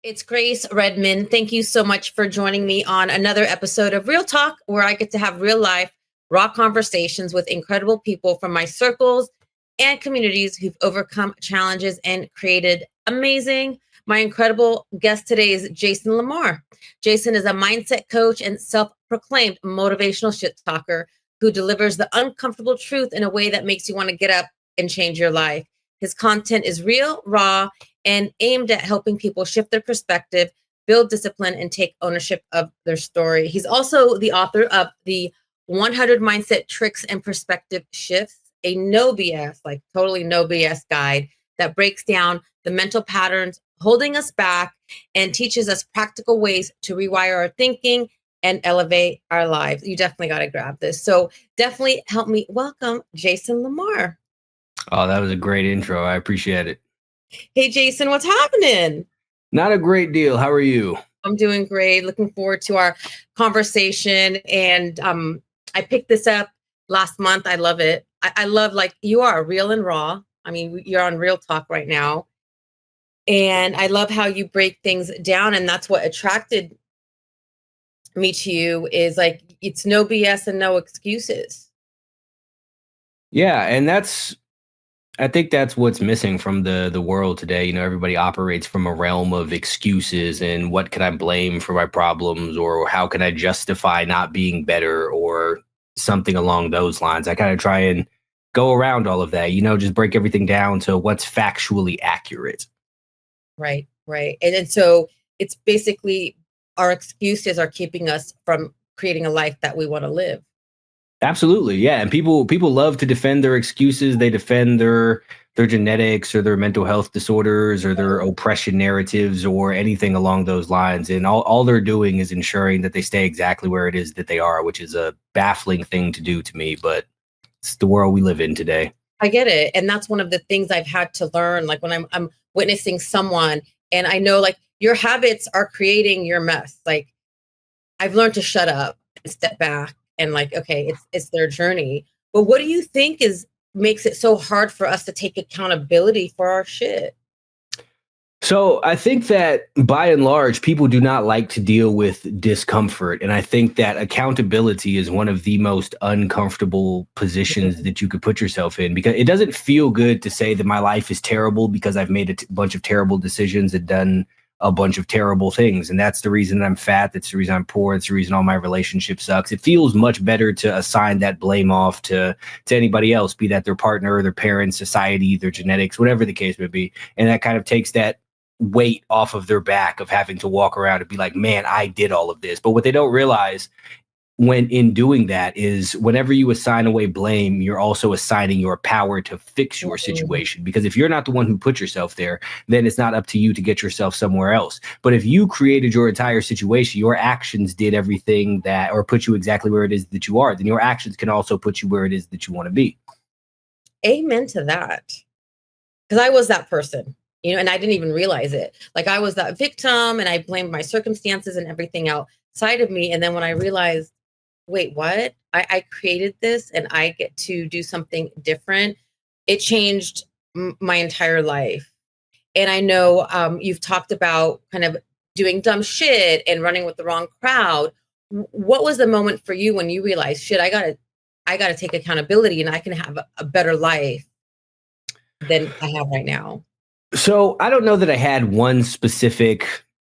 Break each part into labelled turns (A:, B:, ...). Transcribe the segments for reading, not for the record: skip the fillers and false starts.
A: It's Grace Redman. Thank you so much for joining me on another episode of Real Talk, where I get to have real life, raw conversations with incredible people from my circles and communities who've overcome challenges and created amazing. My incredible guest today is Jason Lamar. Jason is a mindset coach and self-proclaimed motivational shit talker who delivers the uncomfortable truth in a way that makes you want to get up and change your life. His content is real, raw, and aimed at helping people shift their perspective, build discipline, and take ownership of their story. He's also the author of the 100 Mindset Tricks and Perspective Shifts, a no BS, like totally no BS guide that breaks down the mental patterns holding us back and teaches us practical ways to rewire our thinking and elevate our lives. You definitely got to grab this. So definitely help me welcome Jason Lamar.
B: Oh, that was a great intro. I appreciate it.
A: Hey, Jason, what's happening?
B: Not a great deal. How are you?
A: I'm doing great. Looking forward to our conversation. And I picked this up last month. I love it. I love, like, you are real and raw. I mean, you're on Real Talk right now. And I love how you break things down. And that's what attracted me to you, is like, it's no BS and no excuses.
B: Yeah. And I think that's what's missing from the world today. You know, everybody operates from a realm of excuses and what can I blame for my problems, or how can I justify not being better, or something along those lines. I kind of try and go around all of that, just break everything down to what's factually accurate.
A: Right. And so it's basically our excuses are keeping us from creating a life that we want to live.
B: Absolutely. Yeah. And people love to defend their excuses. They defend their genetics or their mental health disorders or their oppression narratives or anything along those lines. And all they're doing is ensuring that they stay exactly where it is that they are, which is a baffling thing to do to me, but it's the world we live in today.
A: I get it. And that's one of the things I've had to learn, like when I'm witnessing someone and I know, like, your habits are creating your mess. Like, I've learned to shut up and step back and, like, okay, it's their journey. But what do you think makes it so hard for us to take accountability for our shit?
B: So I think that by and large, people do not like to deal with discomfort. And I think that accountability is one of the most uncomfortable positions that you could put yourself in, because it doesn't feel good to say that my life is terrible because I've made a bunch of terrible decisions and done a bunch of terrible things. And that's the reason I'm fat. That's the reason I'm poor. That's the reason all my relationships sucks. It feels much better to assign that blame off to anybody else, be that their partner or their parents, society, their genetics, whatever the case may be. And that kind of takes that weight off of their back of having to walk around and be like, man, I did all of this. But what they don't realize when in doing that is whenever you assign away blame, you're also assigning your power to fix your situation. Because if you're not the one who put yourself there, then it's not up to you to get yourself somewhere else. But if you created your entire situation, your actions did everything that, or put you exactly where it is that you are, then your actions can also put you where it is that you want to be.
A: Amen to that. Because I was that person. And I didn't even realize it. Like, I was that victim and I blamed my circumstances and everything outside of me. And then when I realized, wait, what? I created this and I get to do something different. It changed my entire life. And I know you've talked about kind of doing dumb shit and running with the wrong crowd. What was the moment for you when you realized, shit, I gotta take accountability and I can have a better life than I have right now?
B: So I don't know that I had one specific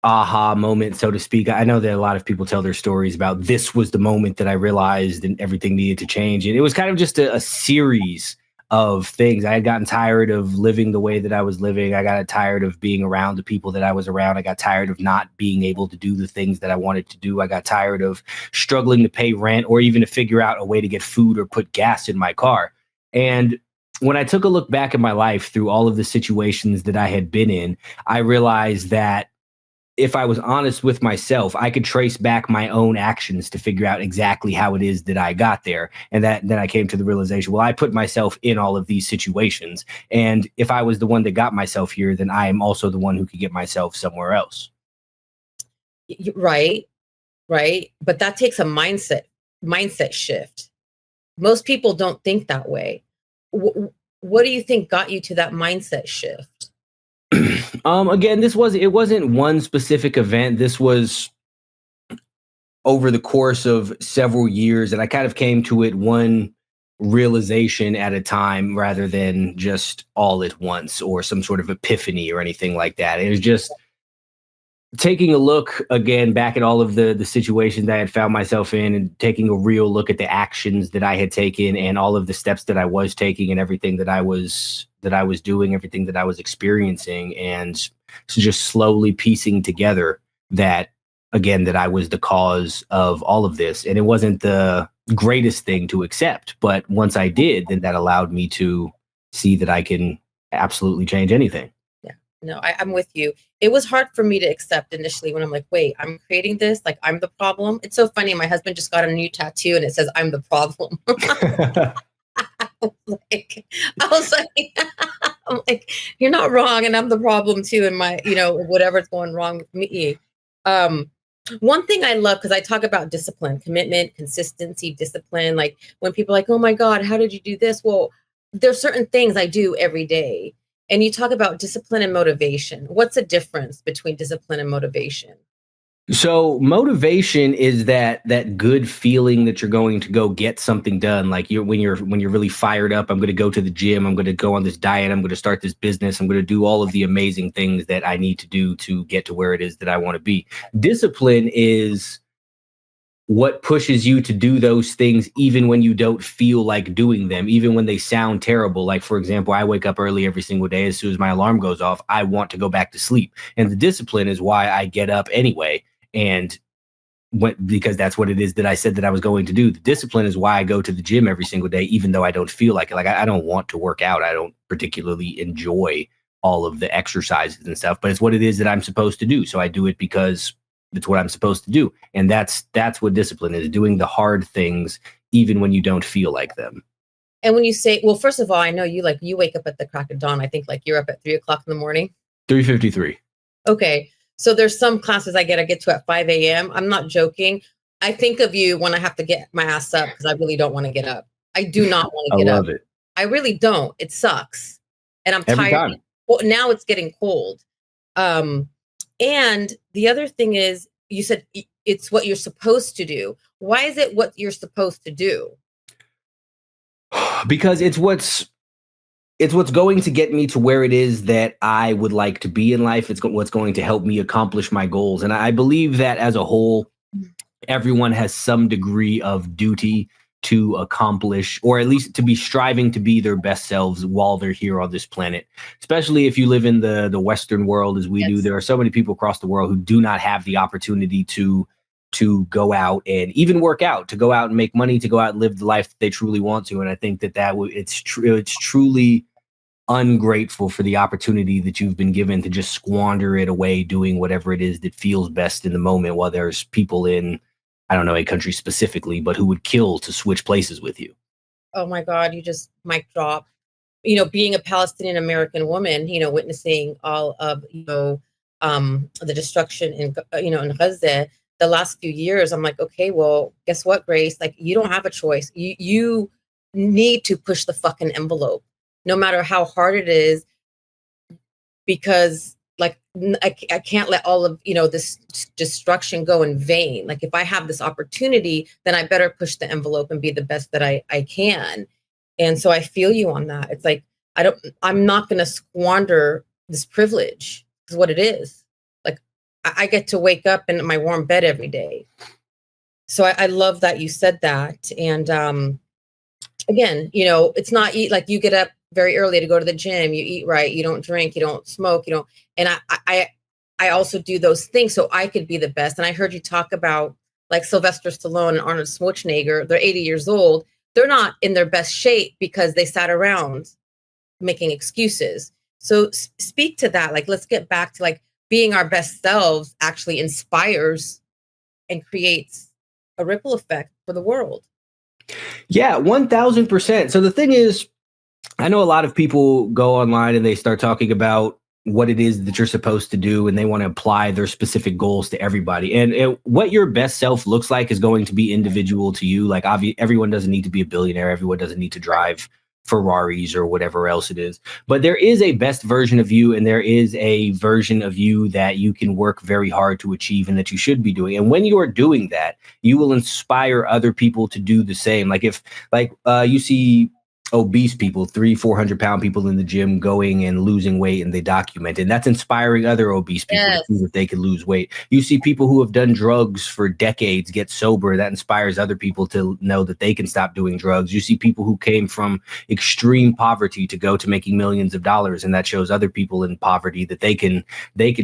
B: aha moment, so to speak. I know that a lot of people tell their stories about this was the moment that I realized and everything needed to change. And it was kind of just a series of things. I had gotten tired of living the way that I was living. I got tired of being around the people that I was around. I got tired of not being able to do the things that I wanted to do. I got tired of struggling to pay rent or even to figure out a way to get food or put gas in my car. And when I took a look back at my life through all of the situations that I had been in, I realized that if I was honest with myself, I could trace back my own actions to figure out exactly how it is that I got there. And then I came to the realization, well, I put myself in all of these situations. And if I was the one that got myself here, then I am also the one who could get myself somewhere else.
A: Right. But that takes a mindset shift. Most people don't think that way. What do you think got you to that mindset shift?
B: Again, it wasn't one specific event. This was over the course of several years, and I kind of came to it one realization at a time rather than just all at once or some sort of epiphany or anything like that. It was just taking a look again back at all of the situations that I had found myself in, and taking a real look at the actions that I had taken and all of the steps that I was taking and everything that I was doing, everything that I was experiencing, and so just slowly piecing together that, again, that I was the cause of all of this. And it wasn't the greatest thing to accept, but once I did, then that allowed me to see that I can absolutely change anything.
A: No, I'm with you. It was hard for me to accept initially when I'm like, wait, I'm creating this, like I'm the problem. It's so funny. My husband just got a new tattoo and it says, I'm the problem. I was like, I'm like, you're not wrong. And I'm the problem too. And my, whatever's going wrong with me. One thing I love, because I talk about discipline, commitment, consistency, discipline. Like when people are like, oh my God, how did you do this? Well, there's certain things I do every day. And you talk about discipline and motivation. What's the difference between discipline and motivation?
B: So motivation is that good feeling that you're going to go get something done. Like when you're really fired up, I'm going to go to the gym. I'm going to go on this diet. I'm going to start this business. I'm going to do all of the amazing things that I need to do to get to where it is that I want to be. Discipline is what pushes you to do those things, even when you don't feel like doing them, even when they sound terrible. Like, for example, I wake up early every single day. As soon as my alarm goes off, I want to go back to sleep. And the discipline is why I get up anyway. And because that's what it is that I said that I was going to do. The discipline is why I go to the gym every single day, even though I don't feel like it. Like I don't want to work out. I don't particularly enjoy all of the exercises and stuff, but it's what it is that I'm supposed to do. So I do it because it's what I'm supposed to do. And that's what discipline is, doing the hard things, even when you don't feel like them.
A: And when you say, well, first of all, I know you wake up at the crack of dawn. I think like you're up at 3:00 in the morning.
B: 3:53.
A: Okay. So there's some classes I get to at 5 a.m. I'm not joking. I think of you when I have to get my ass up because I really don't want to get up. I do not want to get up. I love it. I really don't. It sucks. And I'm tired. Time. Well, now it's getting cold. And the other thing is, you said it's what you're supposed to do. Why is it what you're supposed to do?
B: Because it's what's going to get me to where it is that I would like to be in life. It's what's going to help me accomplish my goals. And I believe that as a whole, everyone has some degree of duty to accomplish, or at least to be striving to be their best selves while they're here on this planet. Especially if you live in the Western world as we do. There are so many people across the world who do not have the opportunity to go out and even work out, to go out and make money, to go out and live the life that they truly want to. And I think it's truly ungrateful for the opportunity that you've been given to just squander it away doing whatever it is that feels best in the moment, while there's people in, I don't know a country specifically, but who would kill to switch places with you.
A: Oh my God, you just mic drop. Being a Palestinian American woman, witnessing all of, the destruction in Gaza the last few years, I'm like, okay, well, guess what, Grace? Like, you don't have a choice. You need to push the fucking envelope, no matter how hard it is, because like I can't let all of this destruction go in vain. Like if I have this opportunity, then I better push the envelope and be the best that I can. And so I feel you on that. It's like I'm not going to squander this privilege. Is what it is. Like I get to wake up in my warm bed every day. So I love that you said that. And again, it's not like you get up very early to go to the gym, you eat right, you don't drink, you don't smoke, and I also do those things so I could be the best. And I heard you talk about like Sylvester Stallone and Arnold Schwarzenegger. They're 80 years old. They're not in their best shape because they sat around making excuses. So speak to that. Like, let's get back to like being our best selves actually inspires and creates a ripple effect for the world.
B: Yeah, 1000%. So the thing is, I know a lot of people go online and they start talking about what it is that you're supposed to do, and they want to apply their specific goals to everybody. And what your best self looks like is going to be individual to you. Like everyone doesn't need to be a billionaire. Everyone doesn't need to drive Ferraris or whatever else it is. But there is a best version of you, and there is a version of you that you can work very hard to achieve and that you should be doing. And when you are doing that, you will inspire other people to do the same. Like if you see obese people, 300-400 pound people in the gym going and losing weight, and they document it. And that's inspiring other obese people to see that they can lose weight. You see people who have done drugs for decades get sober. That inspires other people to know that they can stop doing drugs. You see people who came from extreme poverty to go to making millions of dollars, and that shows other people in poverty that they can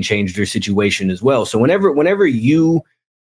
B: change their situation as well. So whenever you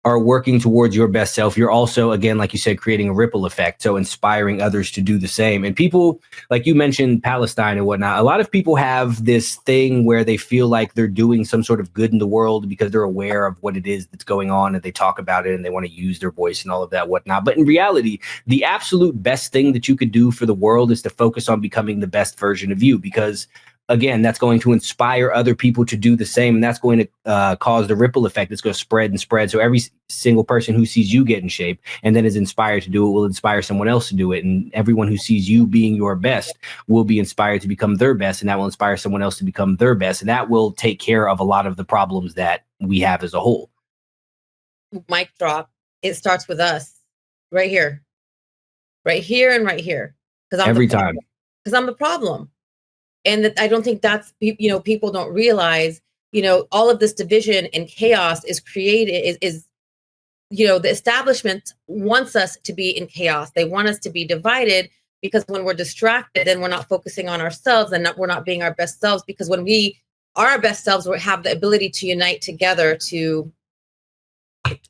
B: are working towards your best self, you're also, again, like you said, creating a ripple effect. So inspiring others to do the same. And people, like you mentioned, Palestine and whatnot, a lot of people have this thing where they feel like they're doing some sort of good in the world because they're aware of what it is that's going on, and they talk about it and they want to use their voice and all of that, whatnot. But in reality, the absolute best thing that you could do for the world is to focus on becoming the best version of you, because again, that's going to inspire other people to do the same. And that's going to cause the ripple effect. It's going to spread and spread. So every single person who sees you get in shape and then is inspired to do it will inspire someone else to do it. And everyone who sees you being your best will be inspired to become their best. And that will inspire someone else to become their best. And that will take care of a lot of the problems that we have as a whole.
A: Mic drop. It starts with us right here and right here. Because
B: every time.
A: Because I'm the problem. And that I don't think that's, people don't realize, all of this division and chaos is created, the establishment wants us to be in chaos. They want us to be divided, because when we're distracted, then we're not focusing on ourselves, and we're not being our best selves. Because when we are our best selves, we have the ability to unite together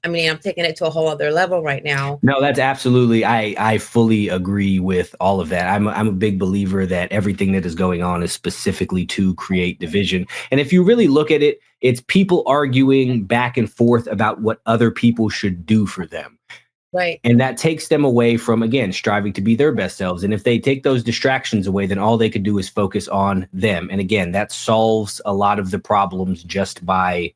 A: I'm taking it to a whole other level right now.
B: No, that's absolutely, I fully agree with all of that. I'm a big believer that everything that is going on is specifically to create division. And if you really look at it, it's people arguing back and forth about what other people should do for them.
A: Right.
B: And that takes them away from, again, striving to be their best selves. And if they take those distractions away, then all they could do is focus on them. And again, that solves a lot of the problems just by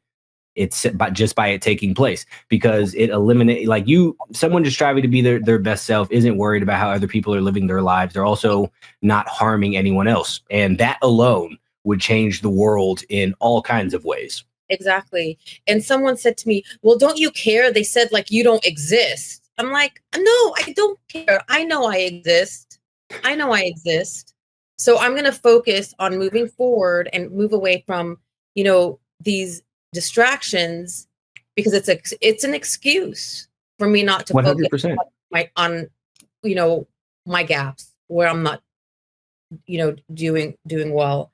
B: it taking place, because it eliminates, someone just striving to be their best self isn't worried about how other people are living their lives. They're also not harming anyone else. And that alone would change the world in all kinds of ways.
A: Exactly. And someone said to me, well, don't you care? They said, you don't exist. I'm like, no, I don't care. I know I exist. So I'm going to focus on moving forward and move away from, these distractions, because it's an excuse for me not to
B: 100%.
A: focus on my gaps where I'm not doing well.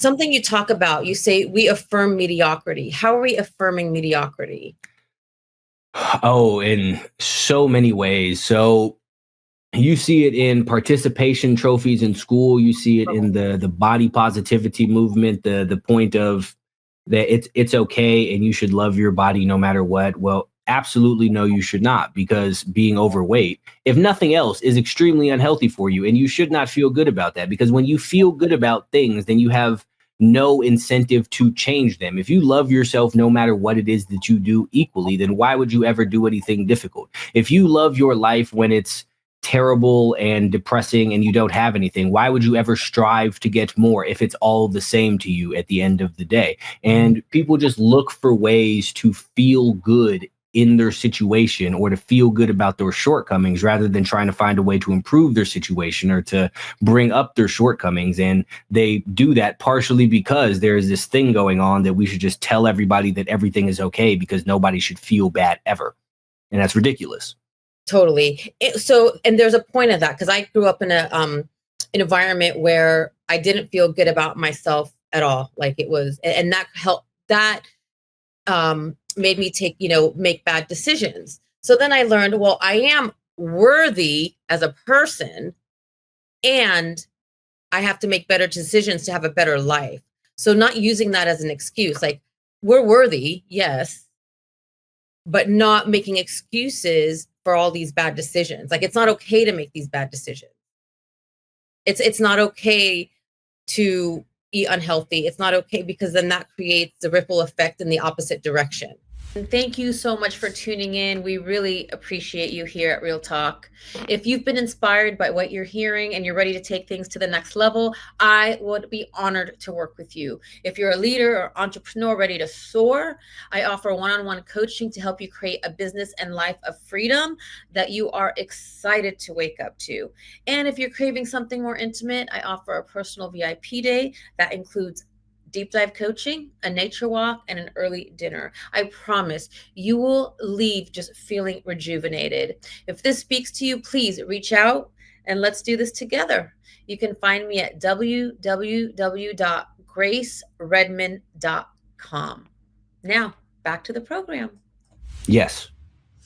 A: Something you talk about, you say we affirm mediocrity. How are we affirming mediocrity?
B: Oh, in so many ways. So you see it in participation trophies in school. You see it in the body positivity movement, the point of that it's okay and you should love your body no matter what. Well, absolutely no, you should not, because being overweight, if nothing else, is extremely unhealthy for you. And you should not feel good about that, because when you feel good about things, then you have no incentive to change them. If you love yourself no matter what it is that you do equally, then why would you ever do anything difficult? If you love your life when it's terrible and depressing and you don't have anything, why would you ever strive to get more if it's all the same to you at the end of the day? And people just look for ways to feel good in their situation, or to feel good about their shortcomings, rather than trying to find a way to improve their situation or to bring up their shortcomings. And they do that partially because there's this thing going on that we should just tell everybody that everything is okay, because nobody should feel bad ever. And that's ridiculous.
A: Totally. And there's a point of that, because I grew up in an environment where I didn't feel good about myself at all. And that helped. That made me make bad decisions. So then I learned, well, I am worthy as a person, and I have to make better decisions to have a better life. So not using that as an excuse, we're worthy, yes, but not making excuses for all these bad decisions. It's not okay to make these bad decisions. It's not okay to eat unhealthy. It's not okay, because then that creates the ripple effect in the opposite direction. And thank you so much for tuning in. We really appreciate you here at Real Talk. If you've been inspired by what you're hearing and you're ready to take things to the next level, I would be honored to work with you. If you're a leader or entrepreneur ready to soar, I offer one-on-one coaching to help you create a business and life of freedom that you are excited to wake up to. And if you're craving something more intimate, I offer a personal VIP day that includes deep dive coaching, a nature walk, and an early dinner. I promise you will leave just feeling rejuvenated. If this speaks to you, please reach out and let's do this together. You can find me at www.graceredman.com. Now, back to the program.
B: Yes.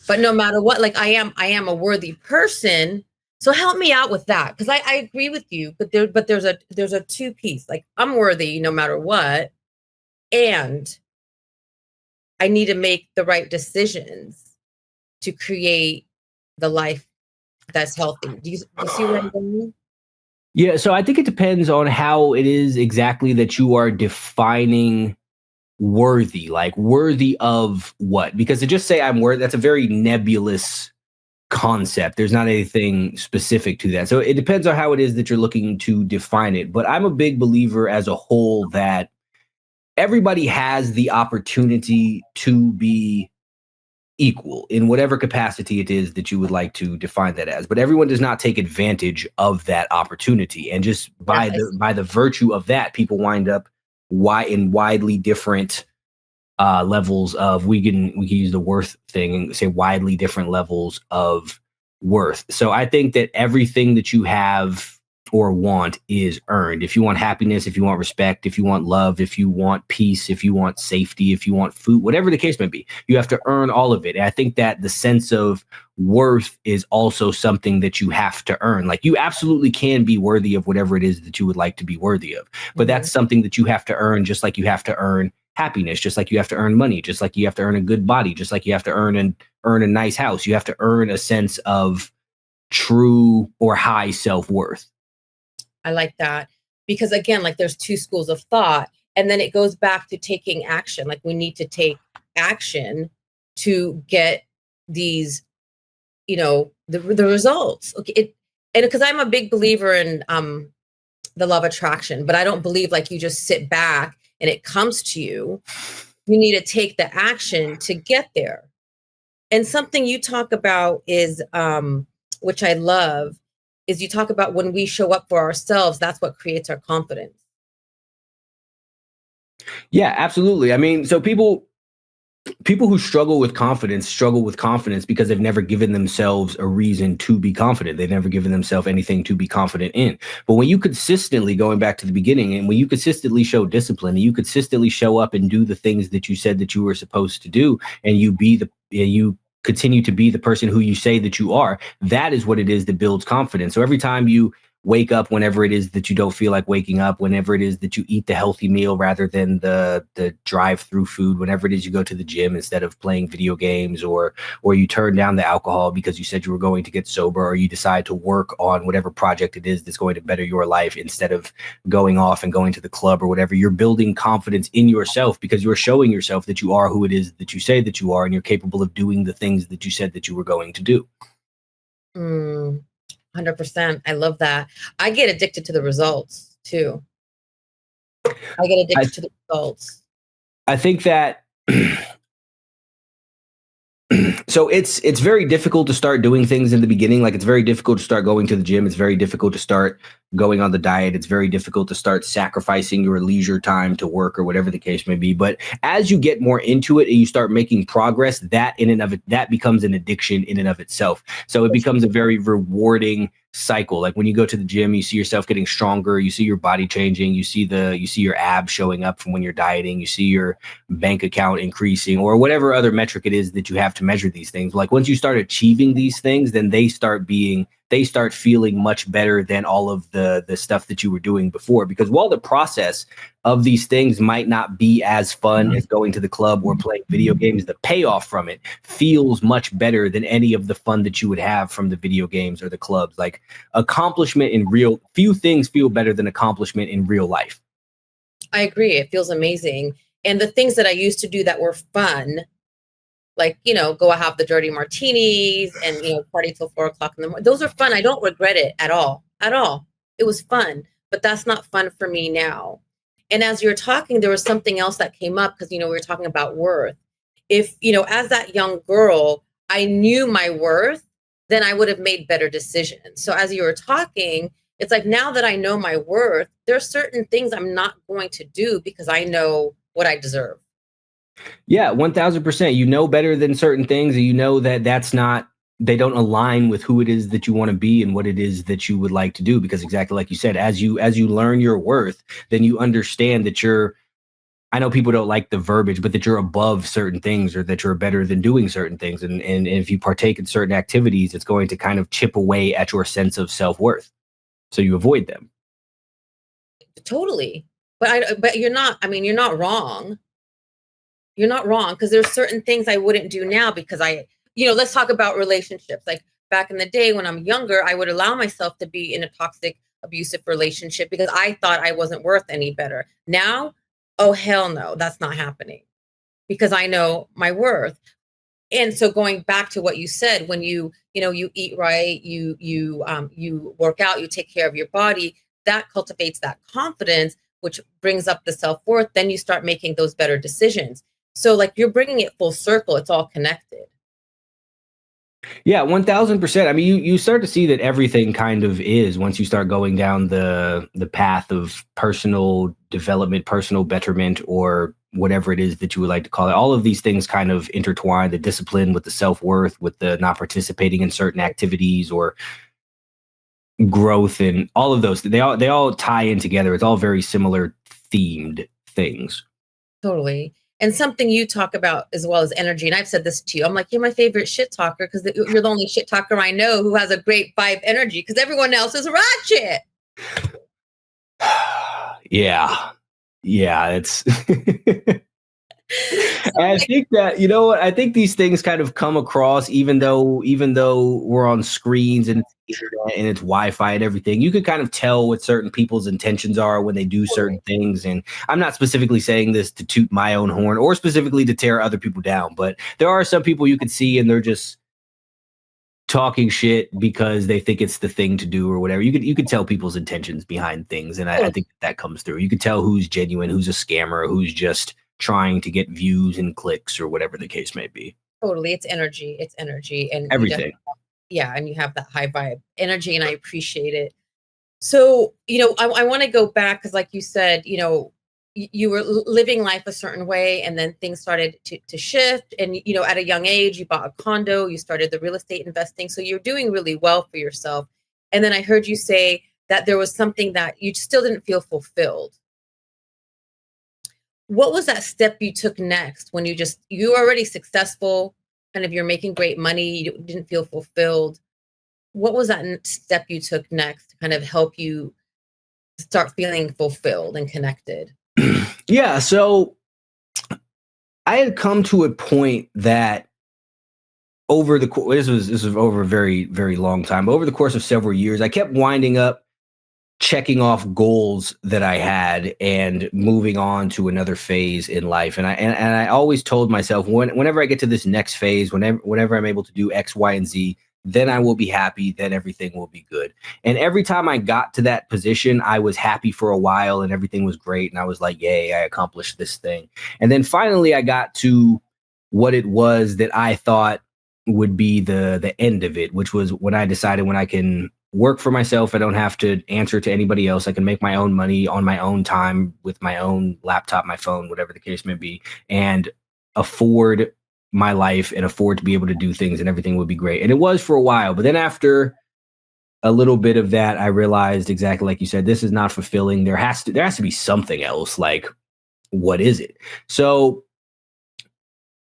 A: But no matter what, like I am a worthy person. So help me out with that, because I agree with you, but there's a two piece. Like I'm worthy no matter what, and I need to make the right decisions to create the life that's healthy. Do you see what I'm saying?
B: Yeah, so I think it depends on how it is exactly that you are defining worthy. Like worthy of what? Because to just say I'm worthy, that's a very nebulous concept. There's not anything specific to that. So it depends on how it is that you're looking to define it. But I'm a big believer as a whole that everybody has the opportunity to be equal in whatever capacity it is that you would like to define that as. But everyone does not take advantage of that opportunity. And just by the virtue of that, people wind up in widely different levels of, we can use the worth thing and say widely different levels of worth. So I think that everything that you have or want is earned. If you want happiness, if you want respect, if you want love, if you want peace, if you want safety, if you want food, whatever the case may be, you have to earn all of it. And I think that the sense of worth is also something that you have to earn. Like you absolutely can be worthy of whatever it is that you would like to be worthy of, but that's something that you have to earn, just like you have to earn happiness, just like you have to earn money, just like you have to earn a good body, just like you have to earn a nice house. You have to earn a sense of true or high self-worth.
A: I like that, because again, like there's two schools of thought, and then it goes back to taking action. Like we need to take action to get these, the results. Okay, and because I'm a big believer in the law of attraction, but I don't believe like you just sit back and it comes to you. You need to take the action to get there. And something you talk about is, which I love, is you talk about when we show up for ourselves, that's what creates our confidence.
B: Yeah, absolutely. I mean, so people who struggle with confidence because they've never given themselves a reason to be confident. They've never given themselves anything to be confident in. But when you consistently, going back to the beginning, and when you consistently show discipline, and you consistently show up and do the things that you said that you were supposed to do, and you continue to be the person who you say that you are, that is what it is that builds confidence. So every time you wake up, whenever it is that you don't feel like waking up, whenever it is that you eat the healthy meal rather than the drive-through food, whenever it is you go to the gym instead of playing video games, or you turn down the alcohol because you said you were going to get sober, or you decide to work on whatever project it is that's going to better your life instead of going off and going to the club or whatever, you're building confidence in yourself because you're showing yourself that you are who it is that you say that you are, and you're capable of doing the things that you said that you were going to do.
A: 100%. I love that. I get addicted to the results too. I get addicted to the results.
B: I think that so it's very difficult to start doing things in the beginning. Like it's very difficult to start going to the gym. It's very difficult to start going on the diet. It's very difficult to start sacrificing your leisure time to work or whatever the case may be. But as you get more into it and you start making progress, that in and of it, that becomes an addiction in and of itself. So it becomes a very rewarding cycle. Like when you go to the gym, you see yourself getting stronger, you see your body changing, you see your abs showing up from when you're dieting, you see your bank account increasing, or whatever other metric it is that you have to measure these things. Like once you start achieving these things, then they start feeling much better than all of the stuff that you were doing before. Because while the process of these things might not be as fun as going to the club or playing video games, the payoff from it feels much better than any of the fun that you would have from the video games or the clubs. Like few things feel better than accomplishment in real life.
A: I agree. It feels amazing. And the things that I used to do that were fun, like, go have the dirty martinis and, party till 4 o'clock in the morning. Those are fun. I don't regret it at all. At all. It was fun, but that's not fun for me now. And as you're talking, there was something else that came up because, we were talking about worth. If, as that young girl, I knew my worth, then I would have made better decisions. So as you were talking, it's like, now that I know my worth, there are certain things I'm not going to do because I know what I deserve.
B: Yeah, 1000%. You know better than certain things, and you know that they don't align with who it is that you want to be and what it is that you would like to do. Because exactly like you said, as you learn your worth, then you understand that I know people don't like the verbiage, but that you're above certain things or that you're better than doing certain things. And if you partake in certain activities, it's going to kind of chip away at your sense of self-worth. So you avoid them.
A: Totally. But you're not, you're not wrong. You're not wrong, because there's certain things I wouldn't do now because let's talk about relationships. Like back in the day when I'm younger, I would allow myself to be in a toxic, abusive relationship because I thought I wasn't worth any better. Now, oh, hell no, that's not happening because I know my worth. And so going back to what you said, when you eat right, you work out, you take care of your body, that cultivates that confidence, which brings up the self-worth. Then you start making those better decisions. So like you're bringing it full circle. It's all connected.
B: Yeah, 1000%. I mean, you start to see that everything kind of is once you start going down the path of personal development, personal betterment, or whatever it is that you would like to call it. All of these things kind of intertwine: the discipline with the self-worth, with the not participating in certain activities or growth, and all of those. They all tie in together. It's all very similar themed things.
A: Totally. And something you talk about as well as energy. And I've said this to you. I'm like, you're my favorite shit talker because you're the only shit talker I know who has a great vibe energy because everyone else is ratchet.
B: Yeah. It's I think that, I think these things kind of come across, even though we're on screens and it's Wi-Fi and everything, you could kind of tell what certain people's intentions are when they do certain things. And I'm not specifically saying this to toot my own horn or specifically to tear other people down, but there are some people you could see and they're just talking shit because they think it's the thing to do or whatever. You could tell people's intentions behind things. And I think that comes through. You could tell who's genuine, who's a scammer, who's just trying to get views and clicks or whatever the case may be.
A: Totally. It's energy. And
B: everything.
A: And you have that high vibe energy and I appreciate it. So, I want to go back because like you said, you were living life a certain way and then things started to shift. And, at a young age, you bought a condo, you started the real estate investing. So you're doing really well for yourself. And then I heard you say that there was something that you still didn't feel fulfilled. What was that step you took next when you were already successful, kind of you're making great money, you didn't feel fulfilled? What was that step you took next to kind of help you start feeling fulfilled and connected?
B: Yeah. So I had come to a point that over this was over a very, very long time, over the course of several years, I kept winding up checking off goals that I had and moving on to another phase in life. And I always told myself whenever I get to this next phase, whenever I'm able to do X, Y, and Z, then I will be happy, then everything will be good. And every time I got to that position, I was happy for a while and everything was great. And I was like, yay, I accomplished this thing. And then finally I got to what it was that I thought would be the end of it, which was when I decided when I can work for myself, I don't have to answer to anybody else. I can make my own money on my own time with my own laptop, my phone, whatever the case may be, and afford my life and afford to be able to do things and everything would be great. And it was for a while. But then after a little bit of that, I realized exactly like you said, this is not fulfilling. There has to be something else. Like, what is it? So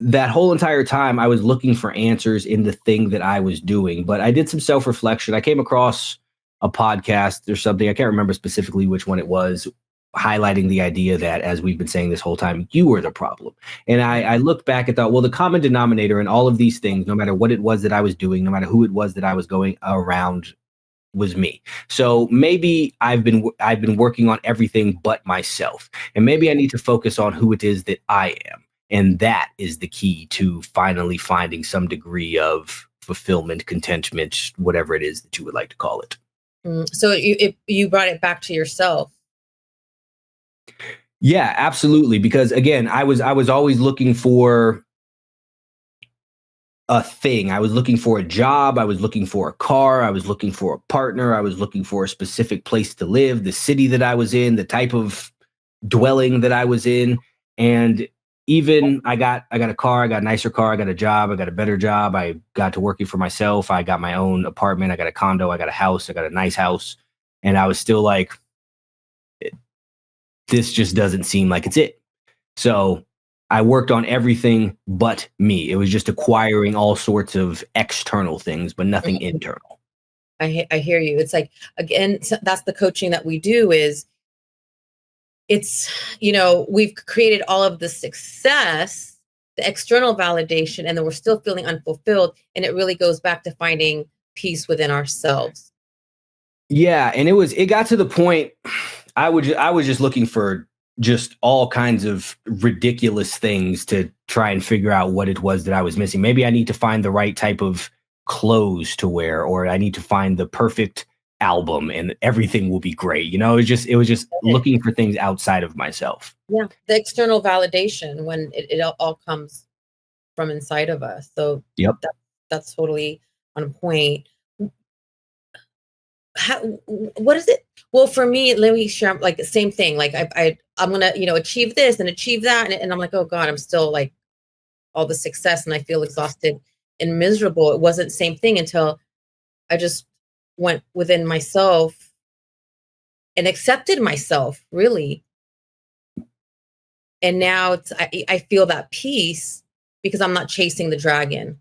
B: that whole entire time I was looking for answers in the thing that I was doing, but I did some self-reflection. I came across a podcast or something. I can't remember specifically which one it was, highlighting the idea that, as we've been saying this whole time, you were the problem. And I looked back and thought, well, the common denominator in all of these things, no matter what it was that I was doing, no matter who it was that I was going around, was me. So maybe I've been working on everything but myself. And maybe I need to focus on who it is that I am. And that is the key to finally finding some degree of fulfillment, contentment, whatever it is that you would like to call it.
A: So you brought it back to yourself.
B: Yeah, absolutely. Because again, I was always looking for a thing. I was looking for a job. I was looking for a car. I was looking for a partner. I was looking for a specific place to live, the city that I was in, the type of dwelling that I was in. And even I got a car, I got a nicer car, I got a job, I got a better job. I got to working for myself. I got my own apartment. I got a condo. I got a house. I got a nice house. And I was still like, this just doesn't seem like it's it. So I worked on everything but me. It was just acquiring all sorts of external things, but nothing internal.
A: I hear you. It's like, again, that's the coaching that we do is it's, we've created all of the success, the external validation, and then we're still feeling unfulfilled. And it really goes back to finding peace within ourselves.
B: Yeah. And it got to the point I was just looking for just all kinds of ridiculous things to try and figure out what it was that I was missing. Maybe I need to find the right type of clothes to wear, or I need to find the perfect album and everything will be great. It was just looking for things outside of myself.
A: Yeah. The external validation when it all comes from inside of us. So
B: yep,
A: that's totally on point. What is it? Well, for me, let me share like the same thing. Like I'm gonna, achieve this and achieve that. And I'm like, oh God, I'm still like all the success and I feel exhausted and miserable. It wasn't the same thing until I just went within myself and accepted myself, really. And now I feel that peace because I'm not chasing the dragon.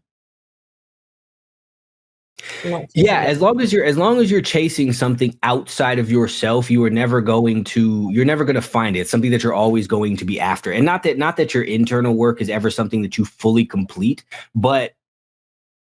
B: Yeah, as long as you're chasing something outside of yourself, you're never going to find it. It's something that you're always going to be after. And not that your internal work is ever something that you fully complete, but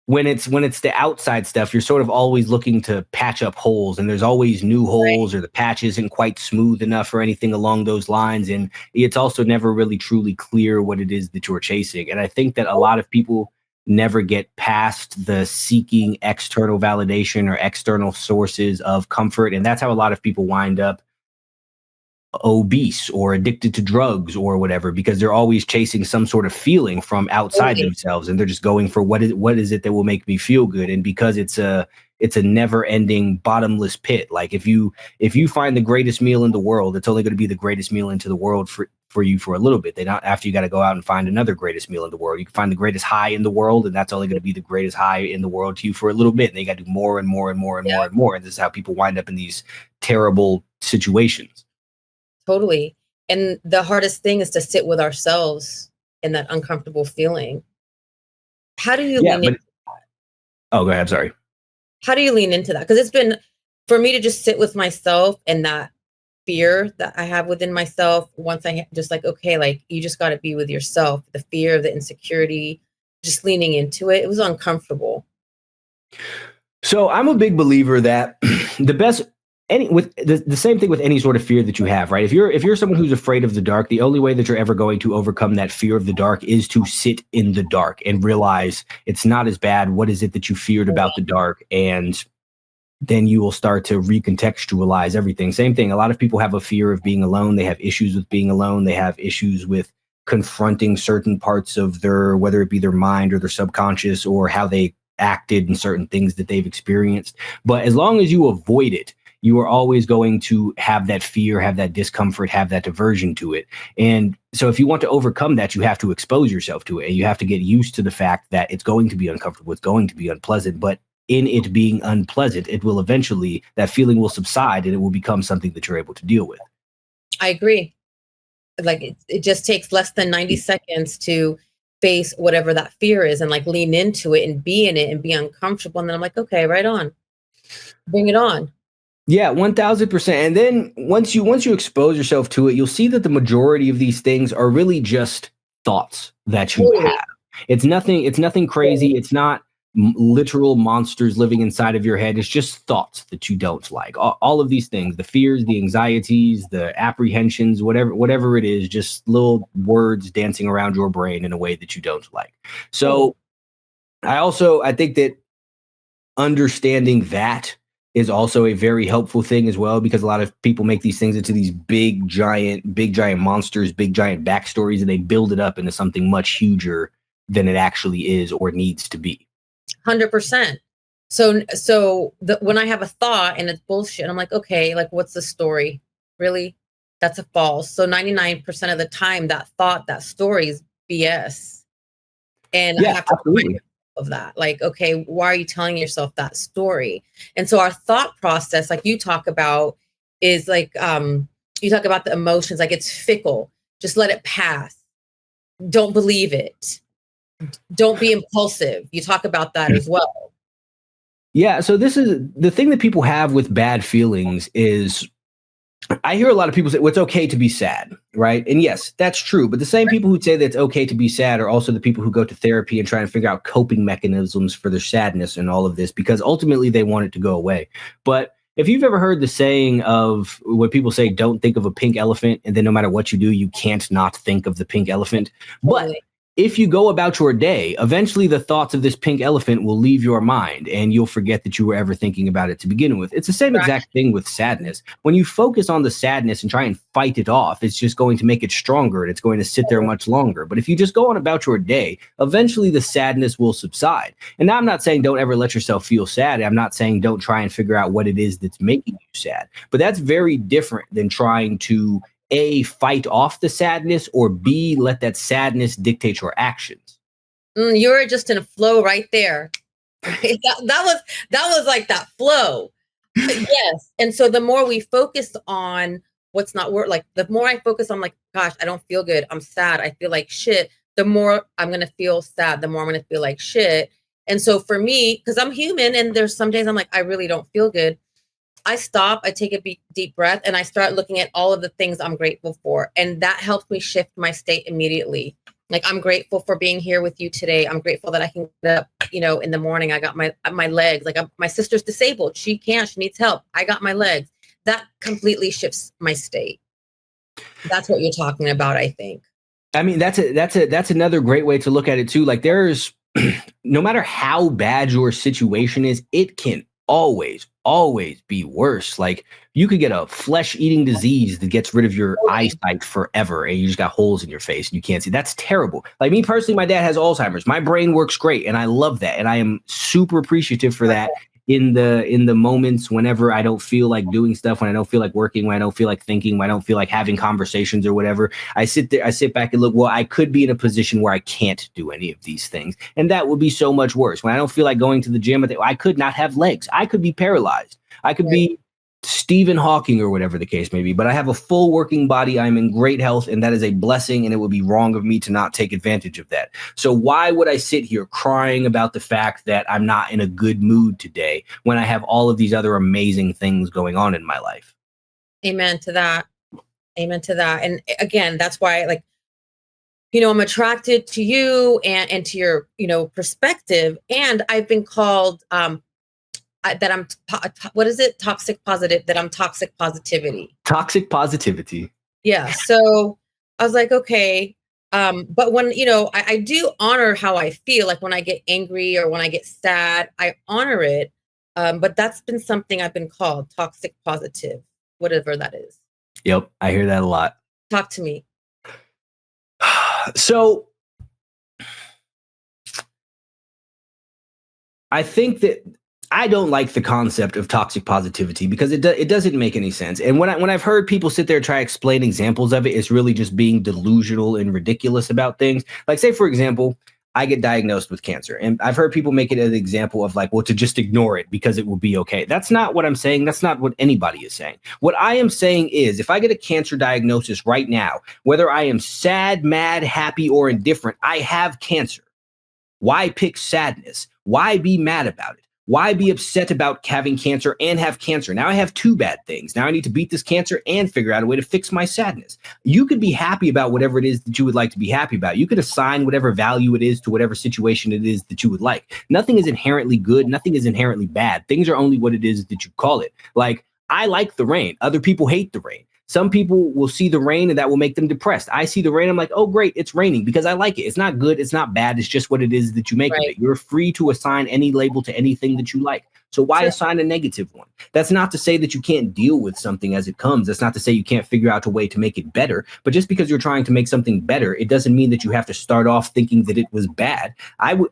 B: when it's the outside stuff, you're sort of always looking to patch up holes, and there's always new holes, or the patch isn't quite smooth enough or anything along those lines. And it's also never really truly clear what it is that you're chasing. And I think that a lot of people never get past the seeking external validation or external sources of comfort. And that's how a lot of people wind up obese or addicted to drugs or whatever, because they're always chasing some sort of feeling from outside themselves, and they're just going for what is it that will make me feel good. And because it's a never ending bottomless pit. Like if you find the greatest meal in the world, it's only going to be the greatest meal into the world for you for a little bit. After you got to go out and find another greatest meal in the world. You can find the greatest high in the world, and that's only going to be the greatest high in the world to you for a little bit. And then you got to do more and more and more and more and more. And this is how people wind up in these terrible situations.
A: Totally. And the hardest thing is to sit with ourselves in that uncomfortable feeling. How do you lean into that?
B: Oh, go ahead. I'm sorry.
A: How do you lean into that? Because it's been for me to just sit with myself and that fear that I have within myself. Once I just like, okay, like you just got to be with yourself, the fear, the insecurity, just leaning into it. It was uncomfortable.
B: So I'm a big believer that the same thing with any sort of fear that you have, right? If you're someone who's afraid of the dark, the only way that you're ever going to overcome that fear of the dark is to sit in the dark and realize it's not as bad. What is it that you feared about the dark? And then you will start to recontextualize everything. Same thing. A lot of people have a fear of being alone. They have issues with being alone. They have issues with confronting certain parts of whether it be their mind or their subconscious or how they acted in certain things that they've experienced. But as long as you avoid it, you are always going to have that fear, have that discomfort, have that aversion to it. And so if you want to overcome that, you have to expose yourself to it. And you have to get used to the fact that it's going to be uncomfortable. It's going to be unpleasant. But in it being unpleasant, it will eventually, that feeling will subside and it will become something that you're able to deal with.
A: I agree. Like it just takes less than 90 seconds to face whatever that fear is and like lean into it and be in it and be uncomfortable. And then I'm like, okay, right on. Bring it on.
B: Yeah, 1000%. And then once you expose yourself to it, you'll see that the majority of these things are really just thoughts that you have. It's nothing crazy. It's not literal monsters living inside of your head. It's just thoughts that you don't like. All of these things, the fears, the anxieties, the apprehensions, whatever it is, just little words dancing around your brain in a way that you don't like. So I think that understanding that is also a very helpful thing as well, because a lot of people make these things into these big giant monsters, big giant backstories, and they build it up into something much huger than it actually is or needs to be.
A: 100%. When I have a thought and it's bullshit, I'm like, okay, like, what's the story? Really? That's a false. So 99% of the time, that thought, that story is BS. And I have to remind myself of that. Like, okay, why are you telling yourself that story? And so our thought process, like you talk about, is like, you talk about the emotions, like it's fickle. Just let it pass. Don't believe it. Don't be impulsive. You talk about that as well.
B: Yeah. So this is the thing that people have with bad feelings is, I hear a lot of people say, well, it's okay to be sad, right? And yes, that's true. But the same people who say that it's okay to be sad are also the people who go to therapy and try and figure out coping mechanisms for their sadness and all of this, because ultimately they want it to go away. But if you've ever heard the saying of when people say, don't think of a pink elephant, and then no matter what you do, you can't not think of the pink elephant. But if you go about your day, eventually the thoughts of this pink elephant will leave your mind and you'll forget that you were ever thinking about it to begin with. It's the same exact thing with sadness. When you focus on the sadness and try and fight it off, it's just going to make it stronger and it's going to sit there much longer. But if you just go on about your day, eventually the sadness will subside. And now I'm not saying don't ever let yourself feel sad. I'm not saying don't try and figure out what it is that's making you sad. But that's very different than trying to A, fight off the sadness, or B, let that sadness dictate your actions.
A: You're just in a flow right there. that was like that flow. Yes. And so the more we focus on what's not work, like the more I focus on like, gosh, I don't feel good. I'm sad. I feel like shit. The more I'm going to feel sad, the more I'm going to feel like shit. And so for me, because I'm human and there's some days I'm like, I really don't feel good. I stop, I take a deep breath, and I start looking at all of the things I'm grateful for. And that helps me shift my state immediately. Like, I'm grateful for being here with you today. I'm grateful that I can get up, in the morning. I got my legs. Like, my sister's disabled. She needs help. I got my legs. That completely shifts my state. That's what you're talking about, I think.
B: I mean, that's another great way to look at it too. Like, there's no matter how bad your situation is, it can always be worse. Like, you could get a flesh-eating disease that gets rid of your eyesight forever, and you just got holes in your face and you can't see. That's terrible. Like, me personally, my dad has Alzheimer's. My brain works great, and I love that, and I am super appreciative for that. In the moments whenever I don't feel like doing stuff, when I don't feel like working, when I don't feel like thinking, when I don't feel like having conversations or whatever, I sit back and look, well, I could be in a position where I can't do any of these things. And that would be so much worse. When I don't feel like going to the gym, I could not have legs. I could be paralyzed. I could be Stephen Hawking or whatever the case may be, but I have a full working body. I'm in great health, and that is a blessing, and it would be wrong of me to not take advantage of that. So why would I sit here crying about the fact that I'm not in a good mood today when I have all of these other amazing things going on in my life?
A: Amen to that. Amen to that. And again, that's why, like, I'm attracted to you and to your, perspective. And I've been called, that I'm, what is it? Toxic positive, that I'm toxic positivity.
B: Toxic positivity.
A: Yeah. So I was like, okay. But when, I do honor how I feel, like when I get angry or when I get sad, I honor it. But that's been something I've been called toxic positive, whatever that is.
B: Yep. I hear that a lot.
A: Talk to me.
B: So I think that I don't like the concept of toxic positivity because it doesn't make any sense. And when I've heard people sit there and try to explain examples of it, it's really just being delusional and ridiculous about things. Like, say, for example, I get diagnosed with cancer, and I've heard people make it an example of like, well, to just ignore it because it will be okay. That's not what I'm saying. That's not what anybody is saying. What I am saying is, if I get a cancer diagnosis right now, whether I am sad, mad, happy, or indifferent, I have cancer. Why pick sadness? Why be mad about it? Why be upset about having cancer and have cancer? Now I have two bad things. Now I need to beat this cancer and figure out a way to fix my sadness. You could be happy about whatever it is that you would like to be happy about. You could assign whatever value it is to whatever situation it is that you would like. Nothing is inherently good. Nothing is inherently bad. Things are only what it is that you call it. Like, I like the rain. Other people hate the rain. Some people will see the rain and that will make them depressed. I see the rain. I'm like, oh, great. It's raining because I like it. It's not good. It's not bad. It's just what it is that you make of it. You're free to assign any label to anything that you like. So why assign a negative one? That's not to say that you can't deal with something as it comes. That's not to say you can't figure out a way to make it better. But just because you're trying to make something better, it doesn't mean that you have to start off thinking that it was bad. I would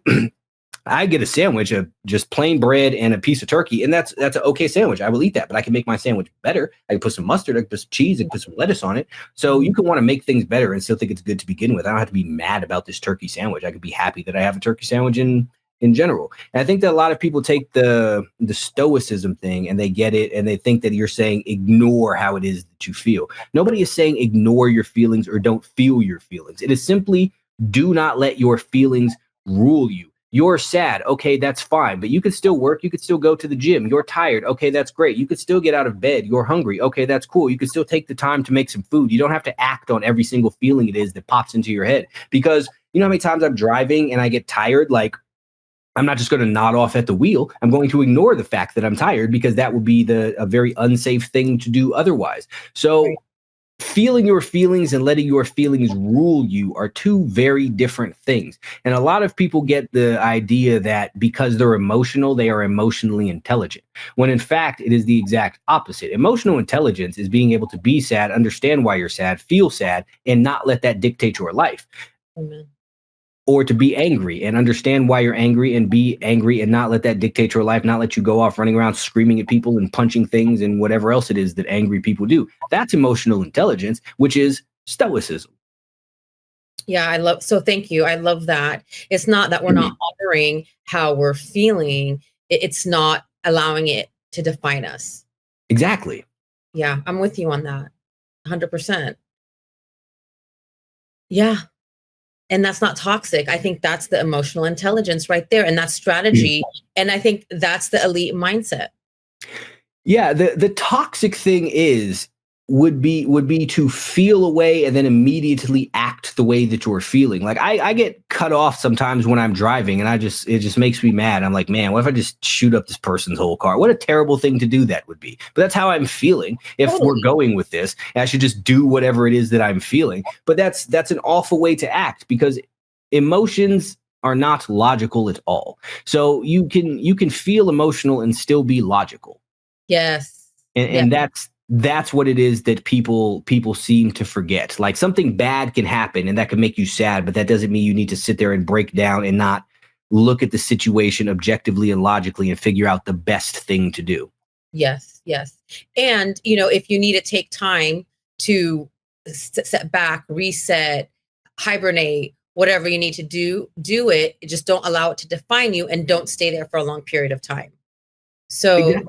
B: I get a sandwich of just plain bread and a piece of turkey, and that's an okay sandwich. I will eat that, but I can make my sandwich better. I can put some mustard, I can put some cheese, I can put some lettuce on it. So you can want to make things better and still think it's good to begin with. I don't have to be mad about this turkey sandwich. I could be happy that I have a turkey sandwich in general. And I think that a lot of people take the stoicism thing and they get it and they think that you're saying ignore how it is that you feel. Nobody is saying ignore your feelings or don't feel your feelings. It is simply do not let your feelings rule you. You're sad. Okay, that's fine. But you could still work. You could still go to the gym. You're tired. Okay, that's great. You could still get out of bed. You're hungry. Okay, that's cool. You could still take the time to make some food. You don't have to act on every single feeling it is that pops into your head. Because you know how many times I'm driving and I get tired? Like, I'm not just going to nod off at the wheel. I'm going to ignore the fact that I'm tired because that would be a very unsafe thing to do otherwise. So feeling your feelings and letting your feelings rule you are two very different things. And a lot of people get the idea that because they're emotional, they are emotionally intelligent, when in fact, it is the exact opposite. Emotional intelligence is being able to be sad, understand why you're sad, feel sad, and not let that dictate your life.
A: Amen.
B: Or to be angry and understand why you're angry and be angry and not let that dictate your life, not let you go off running around screaming at people and punching things and whatever else it is that angry people do. That's emotional intelligence, which is stoicism.
A: Yeah, so thank you. I love that. It's not that we're not honoring how we're feeling. It's not allowing it to define us.
B: Exactly.
A: Yeah, I'm with you on that. 100%. Yeah. And that's not toxic. I think that's the emotional intelligence right there. And that's strategy. And I think that's the elite mindset.
B: Yeah. The toxic thing would be to feel a way and then immediately act the way that you're feeling. Like I get cut off sometimes when I'm driving and it just makes me mad. I'm like, man, what if I just shoot up this person's whole car? What a terrible thing to do that would be. But that's how I'm feeling. If we're going with this, I should just do whatever it is that I'm feeling. But that's an awful way to act because emotions are not logical at all. So you can feel emotional and still be logical.
A: Yes.
B: And that's what it is that people seem to forget. Like something bad can happen and that can make you sad, but that doesn't mean you need to sit there and break down and not look at the situation objectively and logically and figure out the best thing to do.
A: Yes, yes. And, if you need to take time to set back, reset, hibernate, whatever you need to do it. Just don't allow it to define you and don't stay there for a long period of time. So
B: Exactly.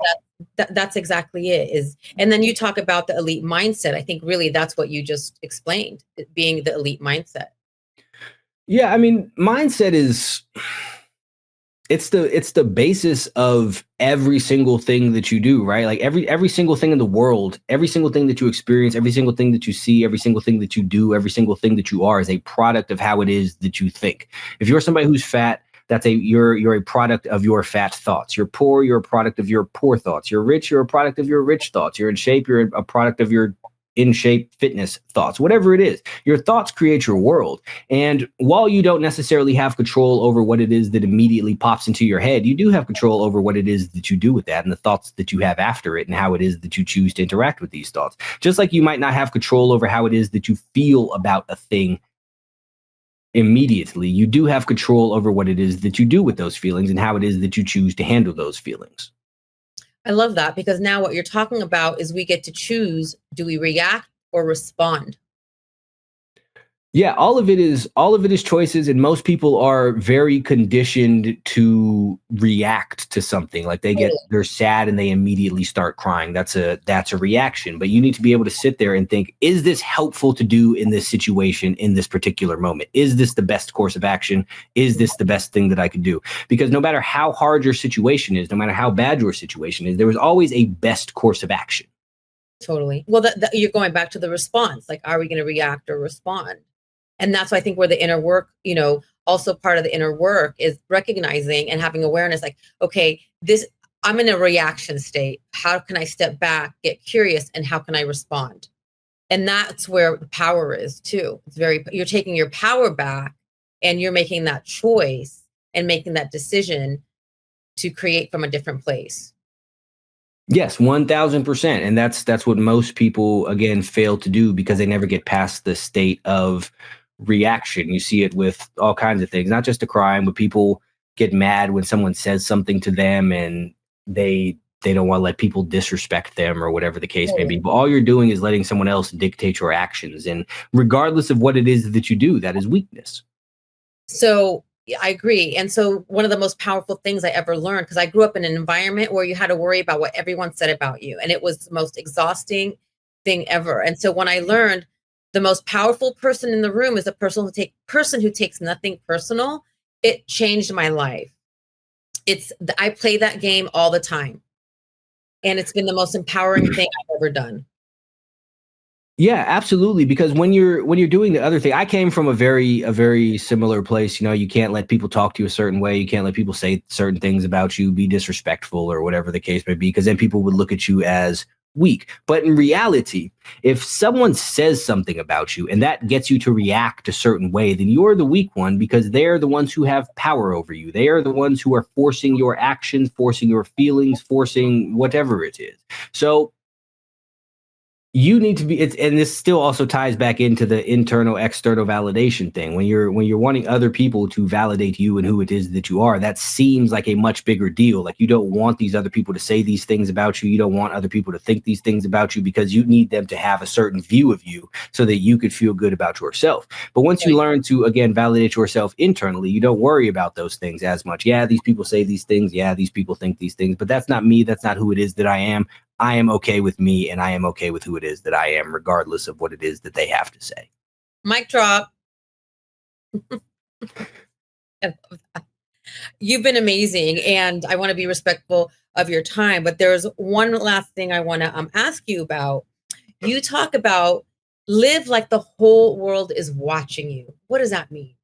A: that's exactly it. And then you talk about the elite mindset. I think really that's what you just explained, being the elite mindset.
B: Yeah, I mean, mindset is it's the basis of every single thing that you do, right? Like every single thing in the world, every single thing that you experience, every single thing that you see, every single thing that you do, every single thing that you are is a product of how it is that you think. If you're somebody who's fat, you're a product of your fat thoughts. You're poor, you're a product of your poor thoughts. You're rich, you're a product of your rich thoughts. You're in shape, you're a product of your in shape fitness thoughts. Whatever it is, your thoughts create your world. And while you don't necessarily have control over what it is that immediately pops into your head, you do have control over what it is that you do with that and the thoughts that you have after it and how it is that you choose to interact with these thoughts. Just like you might not have control over how it is that you feel about a thing immediately, you do have control over what it is that you do with those feelings and how it is that you choose to handle those feelings.
A: I love that because now what you're talking about is we get to choose, do we react or respond?
B: Yeah, all of it is choices, and most people are very conditioned to react to something. Like they're sad and they immediately start crying. That's a reaction. But you need to be able to sit there and think, is this helpful to do in this situation in this particular moment? Is this the best course of action? Is this the best thing that I could do? Because no matter how hard your situation is, no matter how bad your situation is, there is always a best course of action.
A: Totally. Well, you're going back to the response. Like, are we going to react or respond? And that's why I think where the inner work, also part of the inner work is recognizing and having awareness, like, okay, I'm in a reaction state. How can I step back, get curious, and how can I respond? And that's where the power is too. You're taking your power back and you're making that choice and making that decision to create from a different place.
B: Yes, 1000%. And that's what most people, again, fail to do because they never get past the state of reaction. You see it with all kinds of things, not just a crime, but people get mad when someone says something to them and they don't want to let people disrespect them or whatever the case may be. But all you're doing is letting someone else dictate your actions. And regardless of what it is that you do, that is weakness.
A: So I agree. And so one of the most powerful things I ever learned, because I grew up in an environment where you had to worry about what everyone said about you. And it was the most exhausting thing ever. And so when I learned the most powerful person in the room is a person who takes nothing personal, it changed my life. I play that game all the time. And it's been the most empowering thing I've ever done.
B: Yeah, absolutely. Because when you're doing the other thing, I came from a very similar place. You can't let people talk to you a certain way. You can't let people say certain things about you, be disrespectful or whatever the case may be, because then people would look at you as weak. But in reality, if someone says something about you and that gets you to react a certain way, then you're the weak one because they're the ones who have power over you. They are the ones who are forcing your actions, forcing your feelings, forcing whatever it is. So you need to be, and this still also ties back into the internal external validation thing. When you're wanting other people to validate you and who it is that you are, that seems like a much bigger deal. Like you don't want these other people to say these things about you. You don't want other people to think these things about you because you need them to have a certain view of you so that you could feel good about yourself. But once you learn to, again, validate yourself internally, you don't worry about those things as much. Yeah, these people say these things. Yeah, these people think these things, but that's not me. That's not who it is that I am. I am okay with me and I am okay with who it is that I am, regardless of what it is that they have to say.
A: Mic drop. You've been amazing. And I want to be respectful of your time. But there's one last thing I want to ask you about. You talk about live like the whole world is watching you. What does that mean?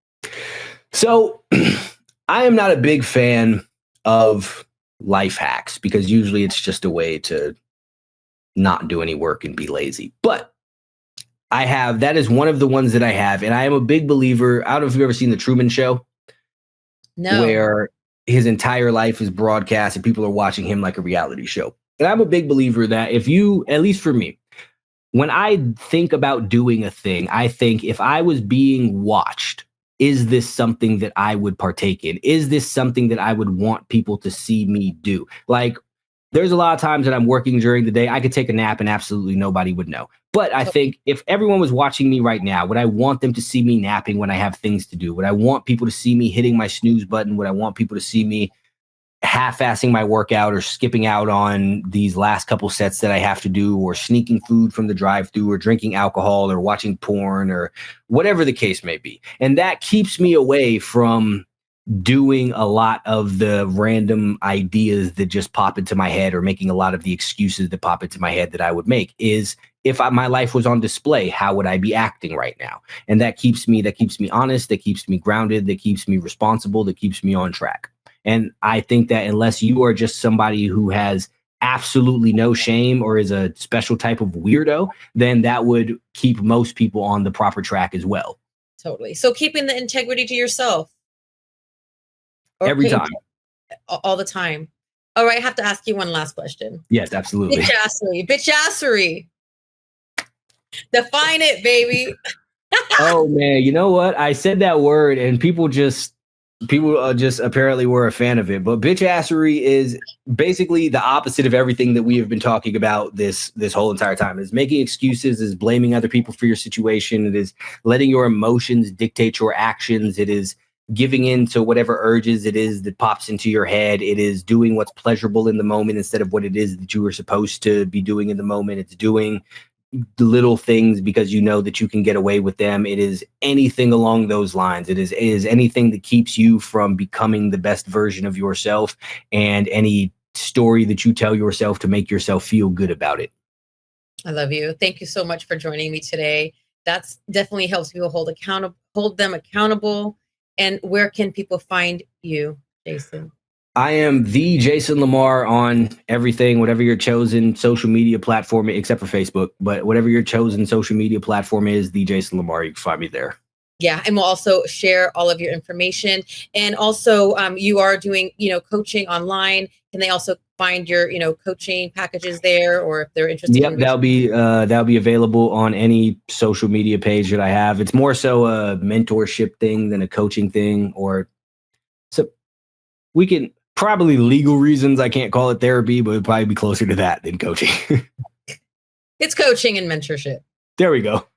B: So I am not a big fan of life hacks because usually it's just a way to not do any work and be lazy. But that is one of the ones that I have. And I am a big believer. I don't know if you've ever seen The Truman Show.
A: No.
B: Where his entire life is broadcast and people are watching him like a reality show. And I'm a big believer that if you, at least for me, when I think about doing a thing, I think if I was being watched, is this something that I would partake in? Is this something that I would want people to see me do? Like, there's a lot of times that I'm working during the day. I could take a nap and absolutely nobody would know. But I think if everyone was watching me right now, would I want them to see me napping when I have things to do? Would I want people to see me hitting my snooze button? Would I want people to see me half-assing my workout or skipping out on these last couple sets that I have to do, or sneaking food from the drive-thru, or drinking alcohol, or watching porn, or whatever the case may be? And that keeps me away from doing a lot of the random ideas that just pop into my head, or making a lot of the excuses that pop into my head that I would make. Is if my life was on display, how would I be acting right now? And that keeps me honest, that keeps me grounded, that keeps me responsible, that keeps me on track. And I think that unless you are just somebody who has absolutely no shame or is a special type of weirdo, then that would keep most people on the proper track as well.
A: Totally. So keeping the integrity to yourself.
B: Every time.
A: All the time. All right, I have to ask you one last question.
B: Yes, absolutely.
A: Bitchassery. Define it, baby.
B: Oh man, you know what? I said that word and people just People just apparently were a fan of it. But bitchassery is basically the opposite of everything that we have been talking about this whole entire time. Is making excuses, is blaming other people for your situation. It is letting your emotions dictate your actions. It is giving in to whatever urges it is that pops into your head. It is doing what's pleasurable in the moment instead of what it is that you were supposed to be doing in the moment. It's doing little things because you know that you can get away with them. It is anything along those lines. It is anything that keeps you from becoming the best version of yourself, and any story that you tell yourself to make yourself feel good about it.
A: I love you. Thank you so much for joining me today. That's definitely helps people hold them accountable. And where can people find you, Jason?
B: I am the Jason Lamar on everything, whatever your chosen social media platform, except for Facebook, but whatever your chosen social media platform is, the Jason Lamar, you can find me there.
A: Yeah, and we'll also share all of your information. And also, you are doing, coaching online. Can they also find your, coaching packages there, or if they're interested?
B: Yep, that'll be available on any social media page that I have. It's more so a mentorship thing than a coaching thing, or so we can probably legal reasons I can't call it therapy, but it'd probably be closer to that than coaching.
A: It's coaching and mentorship.
B: There we go.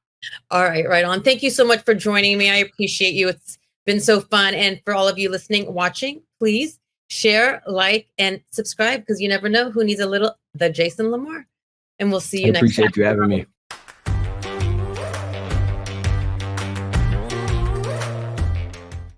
A: All right, right on. Thank you so much for joining me. I appreciate you. It's been so fun. And for all of you listening, watching, please share, like, and subscribe, because you never know who needs a little The Jason Lamar. And we'll see you next time.
B: I appreciate you having me.